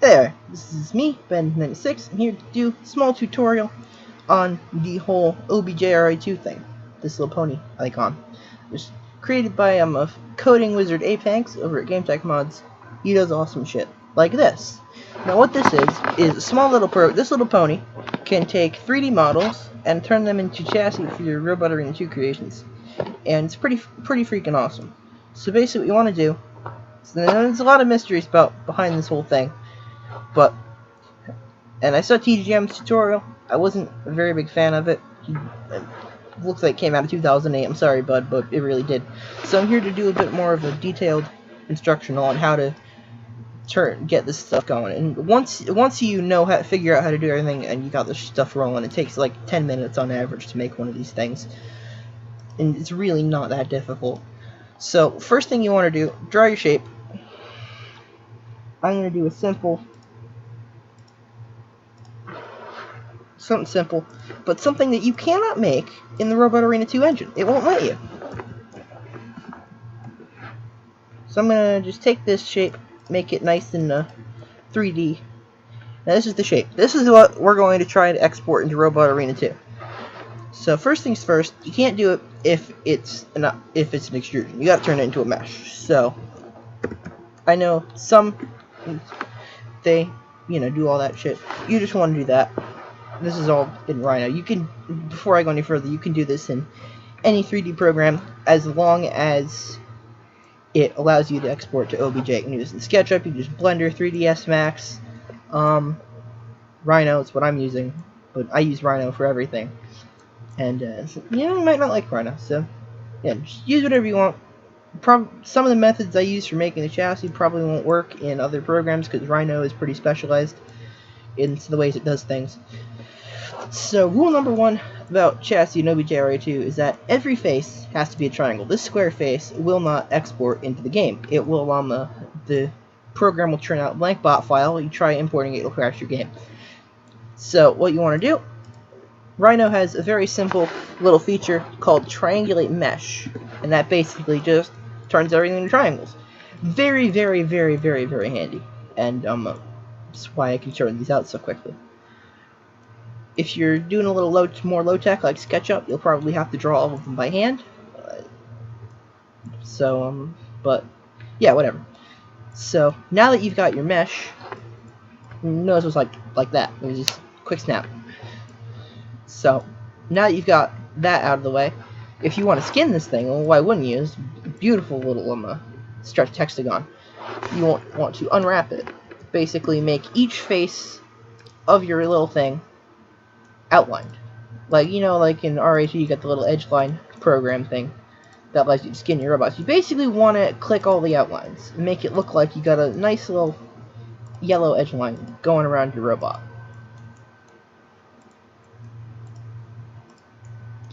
There, this is me, Ben96. I'm here to do a small tutorial on the whole OBJ2RA2 thing. This little pony icon. It was created by a coding wizard apanx over at GameTech He does awesome shit like this. Now what this is a small little this little pony can take 3D models and turn them into chassis for your Robot Arena 2 creations. And it's pretty freaking awesome. So basically what you want to do, there's a lot of mysteries behind this whole thing. And I saw TGM's tutorial. I wasn't a very big fan of it. It looks like it came out in 2008. I'm sorry, bud, but it really did. So I'm here to do a bit more of a detailed instructional on how to get this stuff going. And once you know how to figure out how to do everything and you got this stuff rolling, it takes like 10 minutes on average to make one of these things. And it's really not that difficult. So first thing you want to do, draw your shape. I'm going to do something simple, but something that you cannot make in the Robot Arena 2 engine. It won't let you. So I'm going to just take this shape, make it nice and 3D. Now this is the shape. This is what we're going to try to export into Robot Arena 2. So first things first, you can't do it if it's an extrusion. You got to turn it into a mesh. So I know some they do all that shit. You just want to do that. This is all in Rhino. You can, before I go any further, you can do this in any 3D program as long as it allows you to export to OBJ. You can do this in SketchUp, you can use Blender, 3ds Max, Rhino is what I'm using, but I use Rhino for everything. And so, you might not like Rhino, so yeah, just use whatever you want. Some of the methods I use for making the chassis probably won't work in other programs because Rhino is pretty specialized in the ways it does things. So rule number one about chassis in OBJ2RA2 is that every face has to be a triangle. This square face will not export into the game. It will the program will turn out a blank bot file. You try importing it, it'll crash your game. So what you want to do, Rhino has a very simple little feature called triangulate mesh, and that basically just turns everything into triangles. Very handy, and that's why I can turn these out so quickly. If you're doing a little more low-tech like SketchUp, you'll probably have to draw all of them by hand. But yeah, whatever. So now that you've got your mesh, notice it was like that. It was just a quick snap. So now that you've got that out of the way, if you want to skin this thing, well, why wouldn't you? It's a beautiful little stretched hexagon. You want to unwrap it. Basically, make each face of your little thing outlined. Like like in RA2, you got the little edge line program thing that allows you to skin your robots. You basically want to click all the outlines and make it look like you got a nice little yellow edge line going around your robot.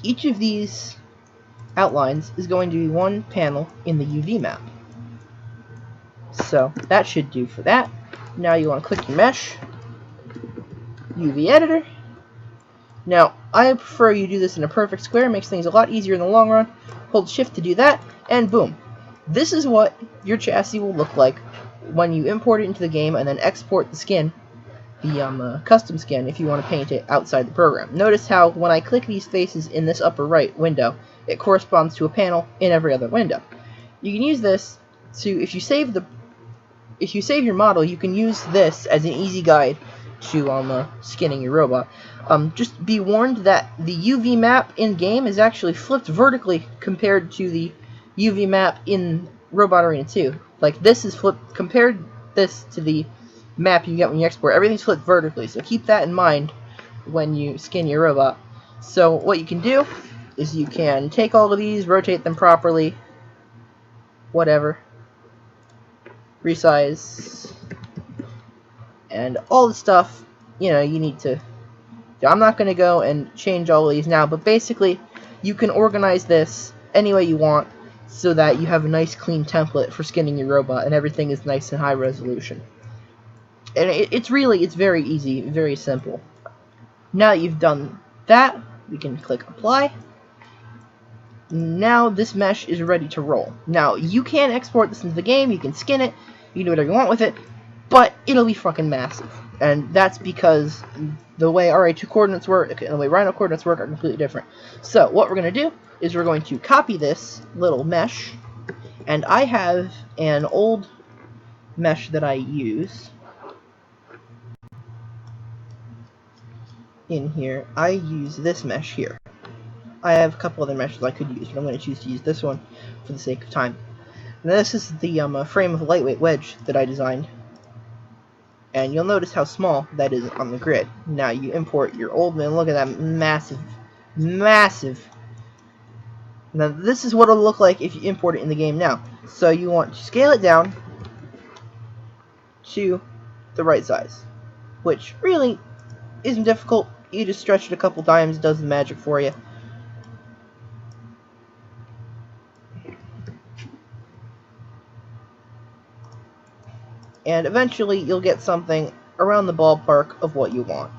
Each of these outlines is going to be one panel in the UV map. So that should do for that. Now you want to click your mesh, UV editor. Now I prefer you do this in a perfect square, it makes things a lot easier in the long run. Hold shift to do that, and boom. This is what your chassis will look like when you import it into the game and then export the skin, the custom skin, if you want to paint it outside the program. Notice how when I click these faces in this upper right window, it corresponds to a panel in every other window. You can use this to, if you save your model, you can use this as an easy guide to skinning your robot. Just be warned that the UV map in game is actually flipped vertically compared to the UV map in Robot Arena 2. Like this is flipped, compared this to the map you get when you export. Everything's flipped vertically, so keep that in mind when you skin your robot. So what you can do is you can take all of these, rotate them properly, whatever, resize, and all the stuff you need to. I'm not going to go and change all of these now, but basically you can organize this any way you want so that you have a nice clean template for skinning your robot and everything is nice and high resolution. And it's very easy, very simple. Now that you've done that, we can click apply. Now this mesh is ready to roll. Now you can export this into the game, you can skin it, you can do whatever you want with it, but it'll be fucking massive. And that's because the way RA2 coordinates work and the way Rhino coordinates work are completely different. So what we're going to do is we're going to copy this little mesh, and I have an old mesh that I use in here. I use this mesh here. I have a couple other meshes I could use, but I'm going to choose to use this one for the sake of time. Now this is the frame of a lightweight wedge that I designed, and you'll notice how small that is on the grid. Now you import your old one, look at that massive. Now this is what it'll look like if you import it in the game now. So you want to scale it down to the right size, which really isn't difficult. You just stretch it a couple times, it does the magic for you. And eventually you'll get something around the ballpark of what you want.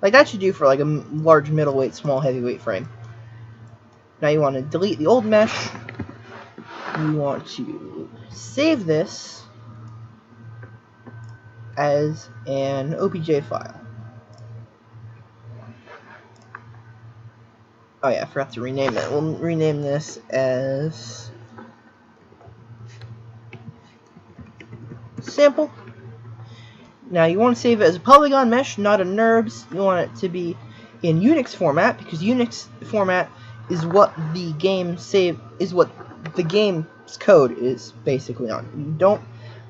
Like that should do for like a large middleweight, small heavyweight frame. Now you want to delete the old mesh. You want to save this as an OBJ file. Oh yeah, I forgot to rename it. We'll rename this as sample. Now you want to save it as a polygon mesh, not a NURBS. You want it to be in Unix format, because Unix format is what the game's code is basically on. You don't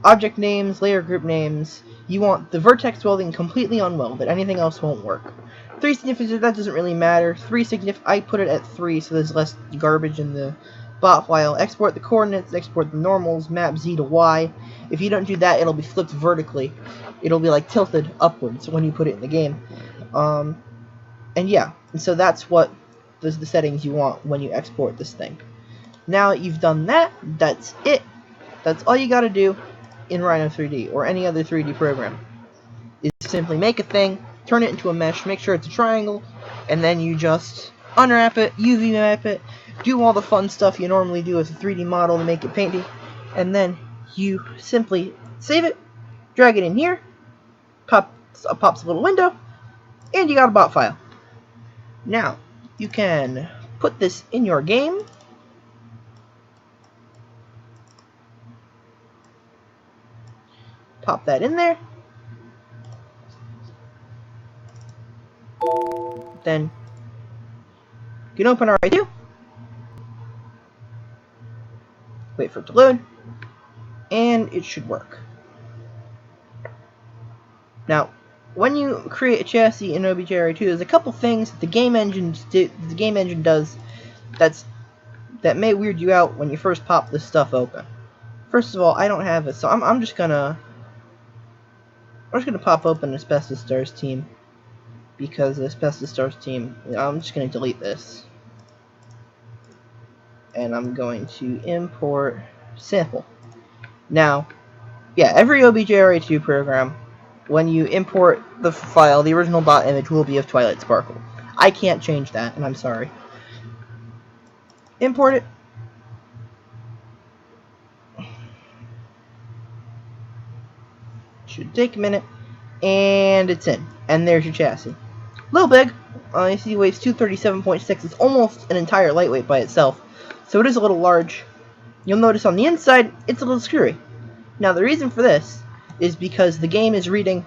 object names, layer group names. You want the vertex welding completely unwelded. Anything else won't work. 3 significant, that doesn't really matter. 3 significant, I put it at 3 so there's less garbage in the bot file. Export the coordinates, export the normals, map Z to Y. If you don't do that, it'll be flipped vertically. It'll be like tilted upwards when you put it in the game. And yeah, and so that's what the settings you want when you export this thing. Now that you've done that, that's it. That's all you gotta do in Rhino 3D or any other 3D program. Is simply make a thing, turn it into a mesh, make sure it's a triangle, and then you just unwrap it, UV map it, do all the fun stuff you normally do with a 3D model to make it painty, and then you simply save it, drag it in here, pops a little window, and you got a bot file. Now, you can put this in your game. Pop that in there. Then you can open RA2. Wait for it to load. And it should work. Now, when you create a chassis in OBJ2RA2, there's a couple things that the game engine does that may weird you out when you first pop this stuff open. First of all, I don't have it, so I'm just gonna pop open Asbestos Stars team, because the Asbestos Stars team, I'm just gonna delete this, and I'm going to import sample. Now, yeah, every OBJ2RA2 program, when you import the file, the original bot image will be of Twilight Sparkle. I can't change that, and I'm sorry. Import it. Should take a minute, and it's in. And there's your chassis. A little big. You see, weighs 237.6. It's almost an entire lightweight by itself, so it is a little large. You'll notice on the inside, it's a little screwy. Now, the reason for this is because the game is reading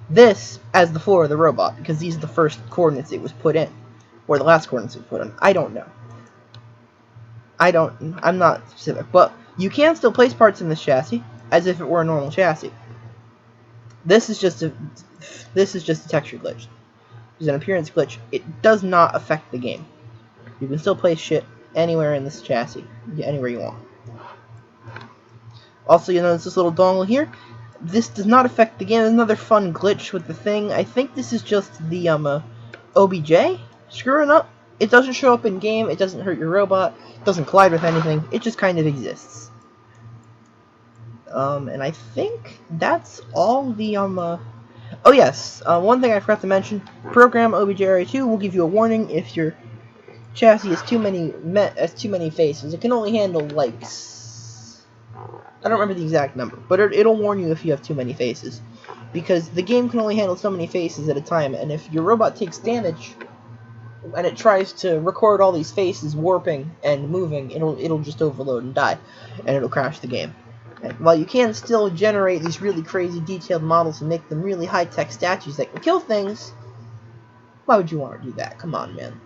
this as the floor of the robot, because these are the first coordinates it was put in, or the last coordinates it was put in. I don't know. I'm not specific, but you can still place parts in this chassis as if it were a normal chassis. This is just a texture glitch. There's an appearance glitch. It does not affect the game. You can still place shit anywhere in this chassis, anywhere you want. Also, you notice this little dongle here. This does not affect the game. There's another fun glitch with the thing. I think this is just the OBJ screwing up. It doesn't show up in game. It doesn't hurt your robot. It doesn't collide with anything. It just kind of exists. And I think that's all the Oh yes, one thing I forgot to mention. Program OBJ2RA2 will give you a warning if your chassis has too many faces. It can only handle like I don't remember the exact number, but it'll warn you if you have too many faces, because the game can only handle so many faces at a time, and if your robot takes damage and it tries to record all these faces warping and moving, it'll just overload and die, and it'll crash the game. And while you can still generate these really crazy detailed models and make them really high-tech statues that can kill things, why would you want to do that? Come on, man.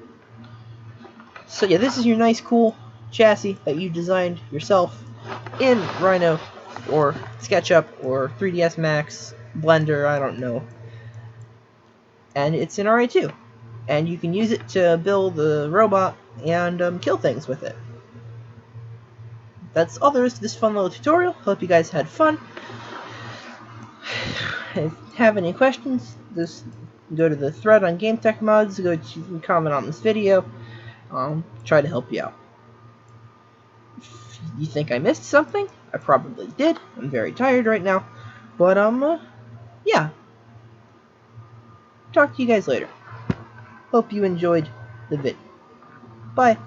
So yeah, this is your nice, cool chassis that you designed yourself in Rhino, or SketchUp, or 3ds Max, Blender, I don't know. And it's in RA2. And you can use it to build a robot and kill things with it. That's all there is to this fun little tutorial. Hope you guys had fun. If you have any questions, just go to the thread on Game Tech Mods, go to comment on this video. Try to help you out. If you think I missed something, I probably did. I'm very tired right now. But, yeah. Talk to you guys later. Hope you enjoyed the vid. Bye.